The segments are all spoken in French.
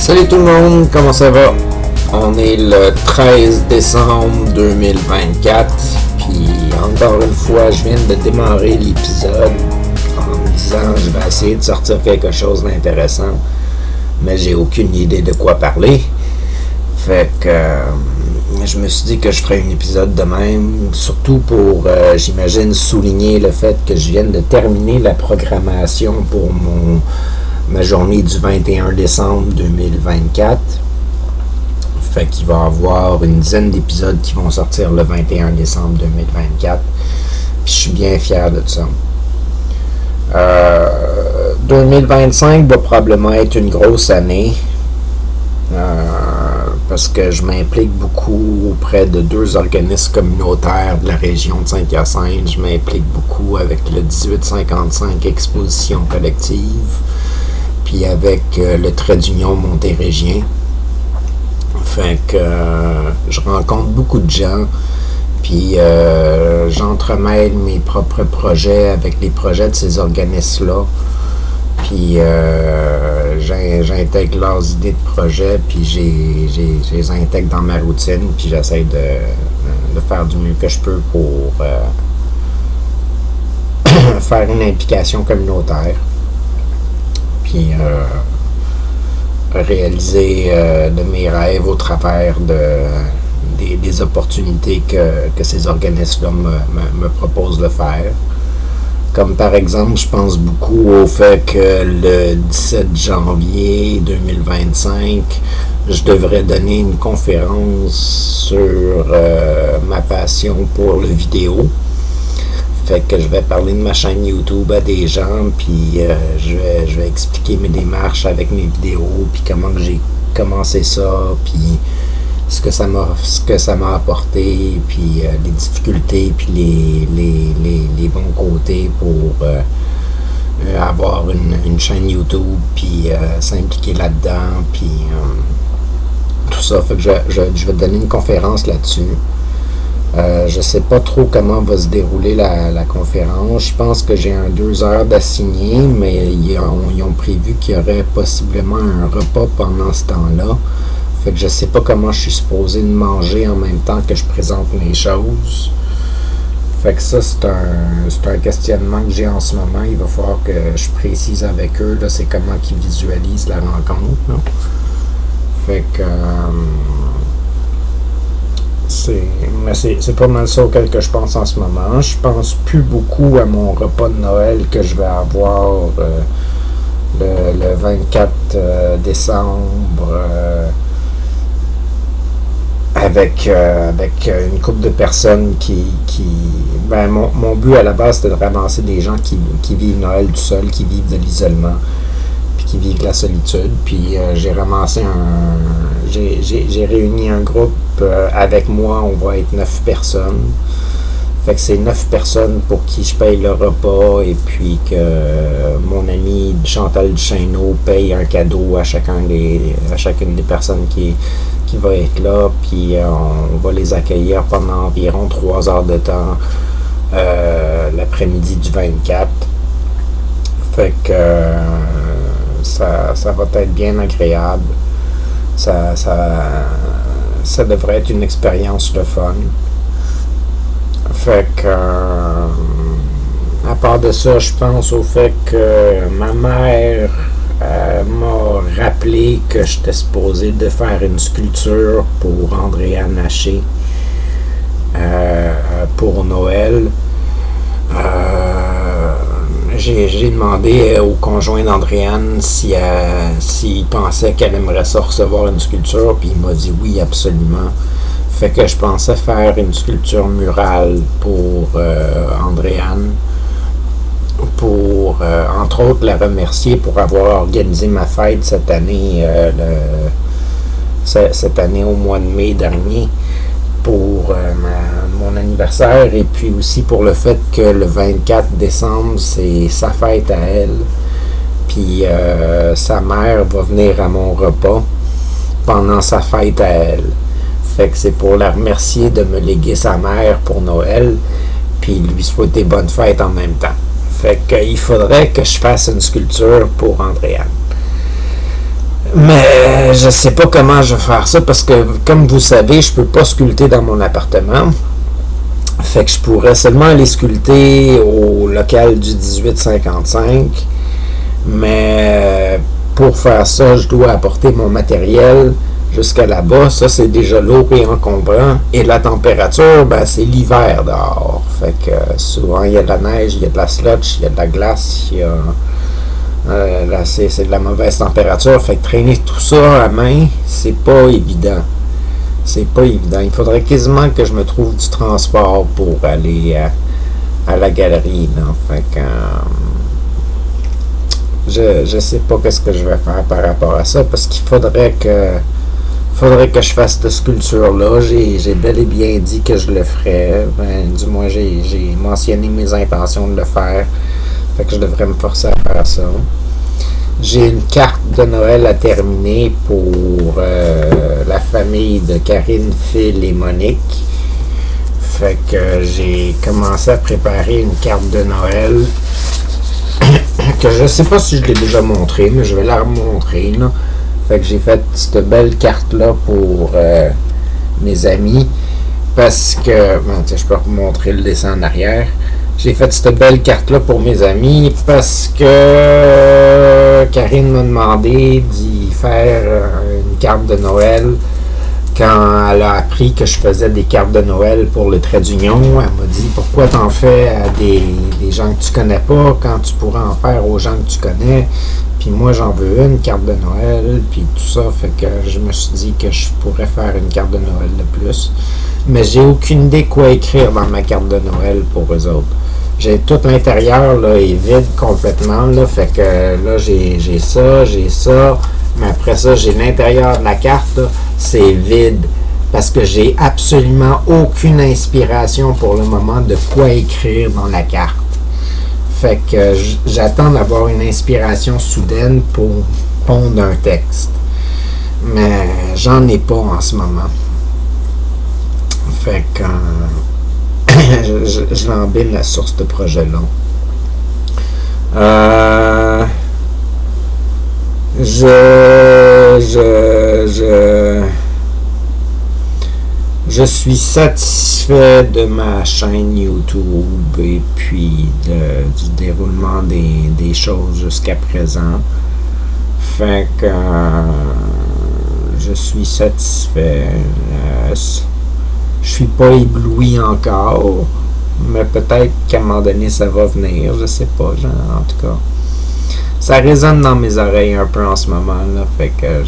Salut tout le monde, comment ça va? On est le 13 décembre 2024, puis encore une fois, je viens de démarrer l'épisode en me disant je vais essayer de sortir quelque chose d'intéressant, mais j'ai aucune idée de quoi parler. Fait que je me suis dit que je ferais un épisode de même, surtout pour, j'imagine, souligner le fait que je viens de terminer la programmation pour ma journée du 21 décembre 2024. Fait qu'il va y avoir une dizaine d'épisodes qui vont sortir le 21 décembre 2024. Puis je suis bien fier de ça. 2025 va probablement être une grosse année. Parce que je m'implique beaucoup auprès de 2 organismes communautaires de la région de Saint-Hyacinthe. Je m'implique beaucoup avec le 1855 Exposition collective, puis avec le Trait d'Union montérégien. Fait que je rencontre beaucoup de gens, puis j'entremêle mes propres projets avec les projets de ces organismes-là. Puis j'intègre leurs idées de projet, puis je les intègre dans ma routine, puis j'essaie de faire du mieux que je peux pour faire une implication communautaire, puis réaliser de mes rêves au travers des opportunités que ces organismes-là me proposent de faire. Comme par exemple, je pense beaucoup au fait que le 17 janvier 2025, je devrais donner une conférence sur ma passion pour le vidéo. Fait que je vais parler de ma chaîne YouTube à des gens, puis je vais expliquer mes démarches avec mes vidéos, puis comment que j'ai commencé ça, puis ce que ça m'a apporté, puis les difficultés, puis les bons côtés pour avoir une chaîne YouTube, puis s'impliquer là-dedans, puis tout ça. Fait que je vais te donner une conférence là-dessus. Je sais pas trop comment va se dérouler la conférence. Je pense que j'ai 2 heures d'assigné, mais ils ont prévu qu'il y aurait possiblement un repas pendant ce temps-là. Fait que je sais pas comment je suis supposé de manger en même temps que je présente mes choses. Fait que ça, c'est un questionnement que j'ai en ce moment. Il va falloir que je précise avec eux, là, c'est comment qu'ils visualisent la rencontre, là. Fait que c'est pas mal ça auquel que je pense en ce moment. Je pense plus beaucoup à mon repas de Noël que je vais avoir le 24 décembre avec une couple de personnes qui mon but à la base c'était de ramasser des gens qui vivent Noël tout seul, qui vivent de l'isolement, puis qui vivent de la solitude. Puis j'ai ramassé j'ai réuni un groupe avec moi, on va être 9 personnes. Fait que c'est 9 personnes pour qui je paye le repas, et puis que mon ami Chantal Duchesneau paye un cadeau à chacune des personnes qui va être là, puis on va les accueillir pendant environ 3 heures de temps l'après-midi du 24. Fait que ça va être bien agréable. Ça devrait être une expérience de fun. Fait que à part de ça, je pense au fait que ma mère m'a rappelé que j'étais supposé de faire une sculpture pour Andréane Haché pour Noël. J'ai demandé au conjoint d'Andréane s'il pensait qu'elle aimerait ça recevoir une sculpture, puis il m'a dit oui, absolument. Fait que je pensais faire une sculpture murale pour Andréane, pour entre autres la remercier pour avoir organisé ma fête cette année au mois de mai dernier pour mon anniversaire, et puis aussi pour le fait que le 24 décembre c'est sa fête à elle, puis sa mère va venir à mon repas pendant sa fête à elle. Fait que c'est pour la remercier de me léguer sa mère pour Noël, puis lui souhaiter bonne fête en même temps. Fait qu'il faudrait que je fasse une sculpture pour Andréane. Mais je sais pas comment je vais faire ça parce que, comme vous savez, je peux pas sculpter dans mon appartement. Fait que je pourrais seulement aller sculpter au local du 1855. Mais pour faire ça, je dois apporter mon matériel jusqu'à là-bas. Ça, c'est déjà lourd et encombrant. Et la température, ben, c'est l'hiver dehors. Fait que souvent, il y a de la neige, il y a de la slush, il y a de la glace, il y a... là, c'est de la mauvaise température. Fait que traîner tout ça à main, c'est pas évident. C'est pas évident. Il faudrait quasiment que je me trouve du transport pour aller à la galerie. Là. Fait que je sais pas qu'est-ce que je vais faire par rapport à ça parce qu'il faudrait que je fasse cette sculpture-là. J'ai bel et bien dit que je le ferais. Ben, du moins, j'ai mentionné mes intentions de le faire. Fait que je devrais me forcer à faire ça. J'ai une carte de Noël à terminer pour la famille de Karine, Phil et Monique. Fait que j'ai commencé à préparer une carte de Noël que je sais pas si je l'ai déjà montrée, mais je vais la remontrer. Là. Fait que j'ai fait cette belle carte-là pour mes amis. Parce que... Bon, tiens, je peux remontrer le dessin en arrière. J'ai fait cette belle carte-là pour mes amis parce que Karine m'a demandé d'y faire une carte de Noël quand elle a appris que je faisais des cartes de Noël pour le trait d'union. Elle m'a dit « Pourquoi t'en fais à des gens que tu connais pas quand tu pourrais en faire aux gens que tu connais? » Puis moi, j'en veux une carte de Noël, puis tout ça. Fait que je me suis dit que je pourrais faire une carte de Noël de plus. Mais j'ai aucune idée quoi écrire dans ma carte de Noël pour eux autres. J'ai tout l'intérieur là est vide complètement là, fait que là j'ai ça, mais après ça j'ai l'intérieur de la carte là, c'est vide parce que j'ai absolument aucune inspiration pour le moment de quoi écrire dans la carte. Fait que j'attends d'avoir une inspiration soudaine pour pondre un texte, mais j'en ai pas en ce moment. Fait que je l'embine la source de projet-là. Je suis satisfait de ma chaîne YouTube et puis du déroulement des choses jusqu'à présent. Fait que je suis satisfait. Je suis pas ébloui encore, mais peut-être qu'à un moment donné ça va venir, je sais pas, genre, en tout cas. Ça résonne dans mes oreilles un peu en ce moment là, fait que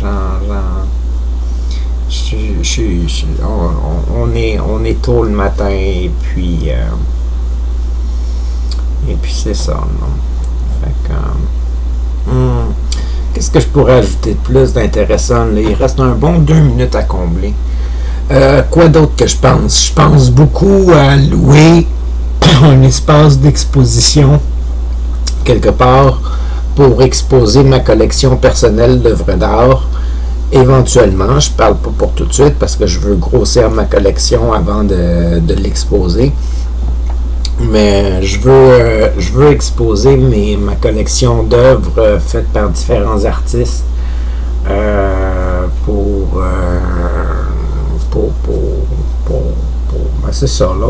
on est tôt le matin et puis c'est ça, non? Fait que qu'est-ce que je pourrais ajouter de plus d'intéressant là? Il reste un bon 2 minutes à combler. Quoi d'autre que je pense? Je pense beaucoup à louer un espace d'exposition quelque part pour exposer ma collection personnelle d'œuvres d'art. Éventuellement, je parle pas pour tout de suite parce que je veux grossir ma collection avant de l'exposer. Mais je veux exposer ma collection d'œuvres faites par différents artistes ben c'est ça là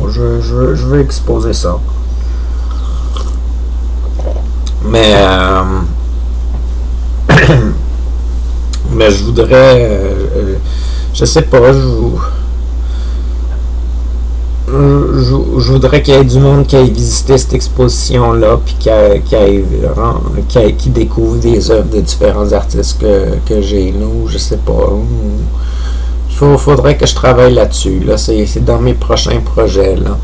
je veux exposer ça, mais mais je voudrais je sais pas je voudrais qu'il y ait du monde qui aille visiter cette exposition là puis qui découvre des œuvres de différents artistes que j'ai là, je sais pas. Faudrait que je travaille là-dessus. Là, c'est dans mes prochains projets. Là.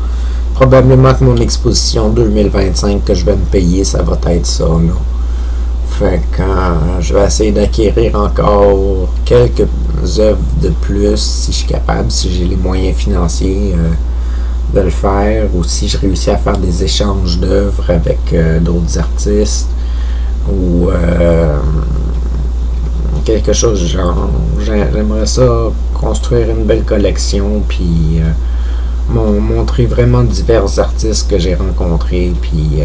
Probablement que mon exposition 2025 que je vais me payer, ça va être ça. Là. Fait que je vais essayer d'acquérir encore quelques œuvres de plus si je suis capable, si j'ai les moyens financiers de le faire, ou si je réussis à faire des échanges d'œuvres avec d'autres artistes, ou quelque chose genre. J'aimerais ça construire une belle collection puis montrer vraiment divers artistes que j'ai rencontrés puis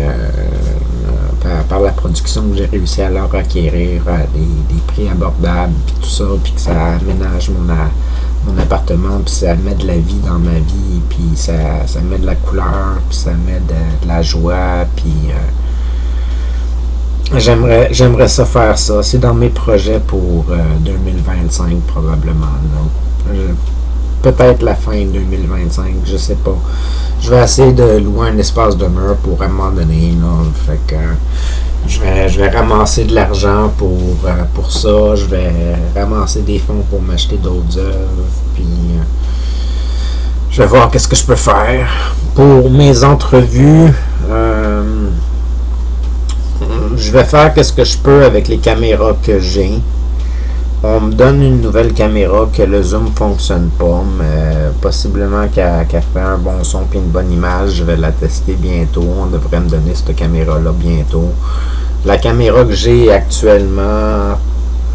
par la production que j'ai réussi à leur acquérir à des prix abordables, puis tout ça, puis que ça aménage mon appartement, puis ça met de la vie dans ma vie, puis ça met de la couleur, puis ça met de la joie, puis j'aimerais ça faire ça. C'est dans mes projets pour 2025 probablement. Peut-être la fin 2025, je sais pas. Je vais essayer de louer un espace de mur pour à un moment donné. Là. Fait que je vais ramasser de l'argent pour ça. Je vais ramasser des fonds pour m'acheter d'autres œuvres. Puis je vais voir qu'est-ce que je peux faire. Pour mes entrevues, je vais faire qu'est-ce que je peux avec les caméras que j'ai. On me donne une nouvelle caméra que le zoom fonctionne pas, mais possiblement qu'elle fait un bon son et une bonne image. Je vais la tester bientôt. On devrait me donner cette caméra-là bientôt. La caméra que j'ai actuellement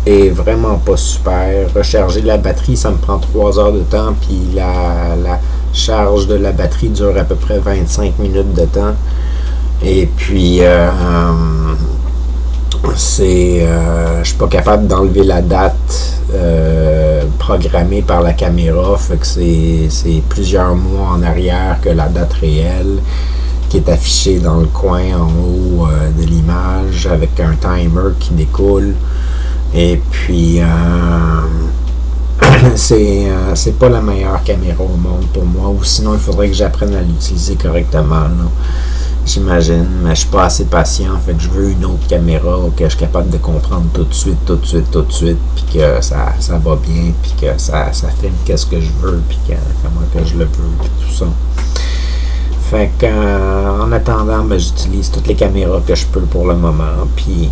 est vraiment pas super. Recharger la batterie, ça me prend 3 heures de temps, puis la charge de la batterie dure à peu près 25 minutes de temps. Et puis je suis pas capable d'enlever la date programmée par la caméra, fait que c'est plusieurs mois en arrière que la date réelle qui est affichée dans le coin en haut de l'image avec un timer qui découle. Et puis c'est pas la meilleure caméra au monde pour moi, ou sinon il faudrait que j'apprenne à l'utiliser correctement là. J'imagine, mais je suis pas assez patient. Fait que je veux une autre caméra que je suis capable de comprendre tout de suite, puis que ça va bien, puis que ça filme qu'est-ce que je veux, puis comment que je le veux, puis tout ça. Fait que en attendant, j'utilise toutes les caméras que je peux pour le moment, puis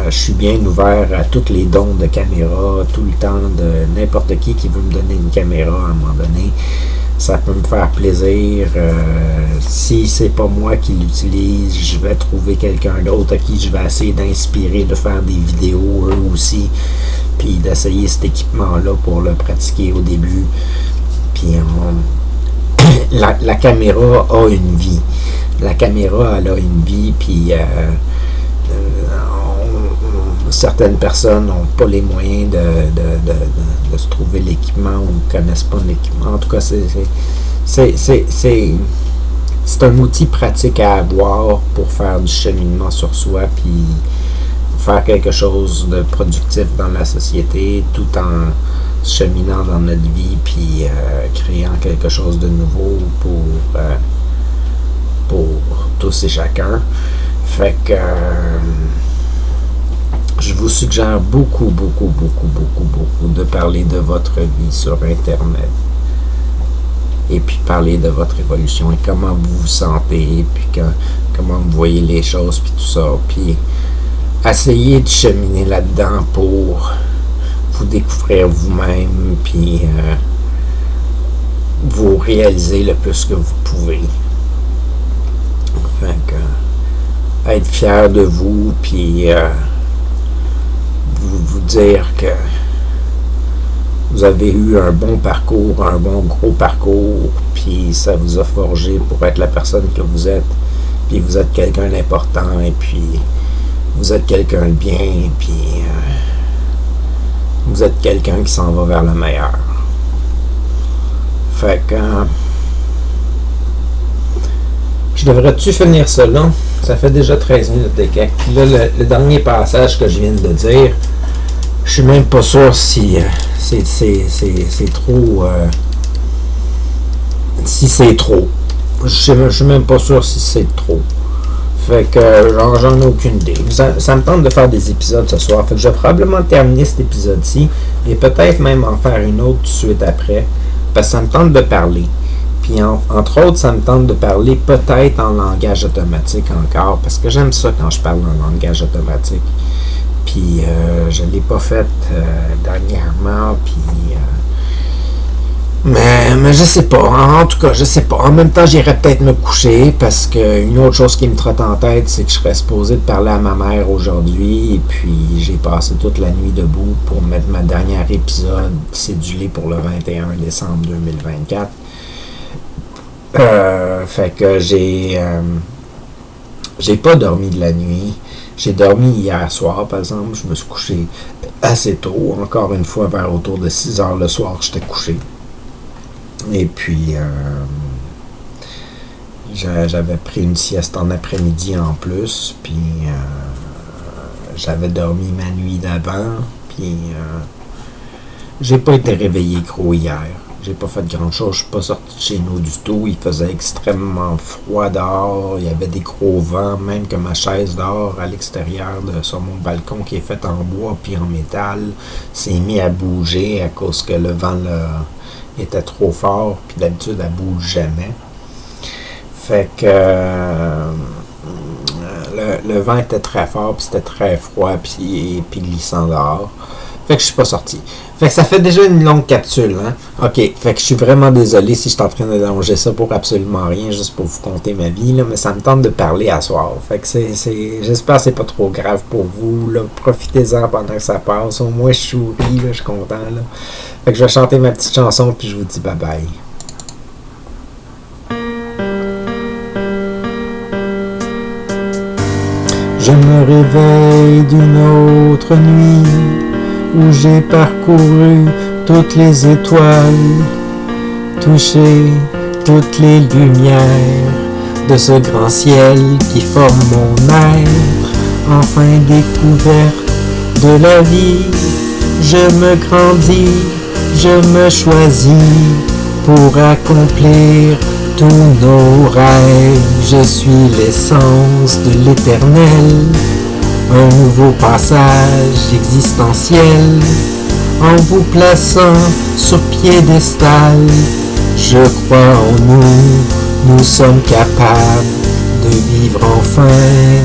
je suis bien ouvert à tous les dons de caméra, tout le temps, de n'importe qui veut me donner une caméra à un moment donné. Ça peut me faire plaisir. Si c'est pas moi qui l'utilise, je vais trouver quelqu'un d'autre à qui je vais essayer d'inspirer de faire des vidéos eux aussi, puis d'essayer cet équipement-là pour le pratiquer au début. Puis la caméra a une vie. La caméra, elle a une vie, puis certaines personnes n'ont pas les moyens de se trouver l'équipement ou ne connaissent pas l'équipement. En tout cas, c'est un outil pratique à avoir pour faire du cheminement sur soi, puis faire quelque chose de productif dans la société, tout en cheminant dans notre vie, puis créant quelque chose de nouveau pour tous et chacun. Fait que je vous suggère beaucoup de parler de votre vie sur Internet. Et puis parler de votre évolution et comment vous vous sentez, puis comment vous voyez les choses, puis tout ça. Puis essayez de cheminer là-dedans pour vous découvrir vous-même, puis vous réaliser le plus que vous pouvez. Fait que être fier de vous, puis vous dire que vous avez eu un bon parcours, un bon gros parcours, puis ça vous a forgé pour être la personne que vous êtes, puis vous êtes quelqu'un d'important, et puis vous êtes quelqu'un de bien, et puis vous êtes quelqu'un qui s'en va vers le meilleur. Fait que je devrais-tu finir ça là? Ça fait déjà 13 minutes de quelques. Puis là, le dernier passage que je viens de dire, je suis même pas sûr si c'est trop. Si c'est trop. Je suis même pas sûr si c'est trop. Fait que j'en ai aucune idée. Ça me tente de faire des épisodes ce soir. Fait que je vais probablement terminer cet épisode-ci et peut-être même en faire une autre tout de suite après. Parce que ça me tente de parler. Puis entre autres, ça me tente de parler peut-être en langage automatique encore, parce que j'aime ça quand je parle en langage automatique. Puis je ne l'ai pas fait dernièrement, puis mais je sais pas. En tout cas, je sais pas. En même temps, j'irais peut-être me coucher, parce qu'une autre chose qui me trotte en tête, c'est que je serais supposé de parler à ma mère aujourd'hui, et puis j'ai passé toute la nuit debout pour mettre ma dernière épisode cédulé pour le 21 décembre 2024. Fait que j'ai pas dormi de la nuit. J'ai dormi hier soir, par exemple. Je me suis couché assez tôt. Encore une fois, vers autour de 6 heures le soir, j'étais couché. Et puis, j'avais pris une sieste en après-midi en plus. Puis, j'avais dormi ma nuit d'avant. Puis, j'ai pas été réveillé gros hier. J'ai pas fait grand chose. Je suis pas sorti de chez nous du tout. Il faisait extrêmement froid dehors. Il y avait des gros vents. Même que ma chaise dehors à l'extérieur sur mon balcon qui est faite en bois puis en métal s'est mis à bouger à cause que le vent là, était trop fort. Puis d'habitude, elle bouge jamais. Fait que le vent était très fort puis c'était très froid puis glissant dehors. Fait que je suis pas sorti. Fait que ça fait déjà une longue capsule, hein. OK, fait que je suis vraiment désolé si je suis en train d'allonger ça pour absolument rien, juste pour vous conter ma vie, là, mais ça me tente de parler à soir. Fait que j'espère que c'est pas trop grave pour vous, là. Profitez-en pendant que ça passe. Au moins, je souris, là, je suis content, là. Fait que je vais chanter ma petite chanson, puis je vous dis bye-bye. Je me réveille d'une autre nuit où j'ai parcouru toutes les étoiles, touché toutes les lumières de ce grand ciel qui forme mon être. Enfin découverte de la vie, je me grandis, je me choisis pour accomplir tous nos rêves. Je suis l'essence de l'éternel, un nouveau passage existentiel. En vous plaçant sur piédestal, je crois en nous, nous sommes capables de vivre enfin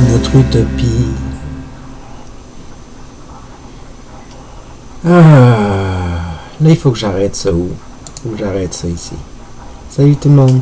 notre utopie. Là, il faut que j'arrête ça où? Il faut que j'arrête ça ici. Salut tout le monde!